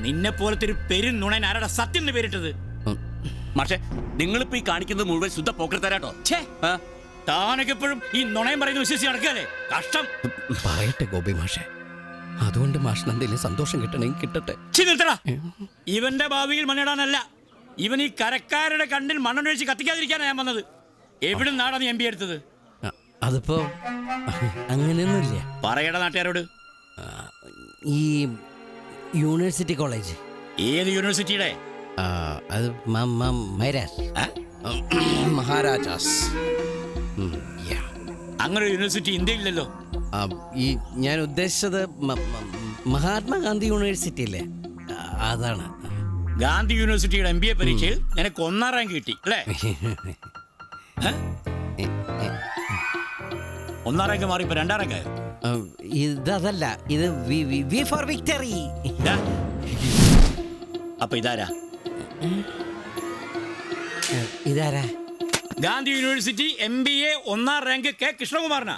നിന്നെ പോലത്തെ ഒരു പെരുന്നുണൻ ആരുടെ സത്യം എന്ന് പേരിട്ടത്? മാഷെ, നിങ്ങളിപ്പോ ഈ കാണിക്കുന്നത് മുഴുവൻ ശുദ്ധ പോക്കർത്തരാട്ടോ. താനൊക്കെ എപ്പോഴും ഈ നുണയം പറയുന്ന വിശ്വസിച്ച് നടക്കല്ലേ? കഷ്ടം. പറയട്ടെ ഗോപി മാഷെ, അതുകൊണ്ട് മാഷിന് എന്തെങ്കിലും സന്തോഷം കിട്ടണമെങ്കിൽ കിട്ടട്ടെ. നിർത്തടാ. ഇവന്റെ ഭാവിയിൽ മണ്ണിടാനല്ല, ഇവൻ ഈ കരക്കാരുടെ കണ്ണിൽ മണ്ണെണ്ണൊഴിച്ച് കത്തിക്കാതിരിക്കാനാണ് ഞാൻ വന്നത്. എവിടെ നിന്നാണ് നീ എം പി എടുത്തത്? അതിപ്പോ അങ്ങനെയൊന്നുമില്ല. പറയട നാട്ടുകാരോട്. ഈ യൂണിവേഴ്സിറ്റി കോളേജ്. ഏത് യൂണിവേഴ്സിറ്റിയുടെ? അത് മഹാരാജാസ്. അങ്ങനെ ഒരു യൂണിവേഴ്സിറ്റി ഇന്ത്യയില്ലല്ലോ. ഈ ഞാൻ ഉദ്ദേശിച്ചത് മഹാത്മാഗാന്ധി യൂണിവേഴ്സിറ്റി അല്ലേ, അതാണ്. ഗാന്ധി യൂണിവേഴ്സിറ്റിയുടെ MBA പരീക്ഷയിൽ നിനക്ക് 1ാം റാങ്ക് കിട്ടി അല്ലേ? 1ാം റാങ്ക് മാറി ഇപ്പൊ 2ാം റാങ്ക്. ഇതല്ല, ഇത് വി ഫോർ വിക്ടറി. അപ്പൊ ഇതാരാ? ഇതാരാ? ഗാന്ധി യൂണിവേഴ്സിറ്റി MBA 1ാം റാങ്ക് കൃഷ്ണകുമാറിനാ.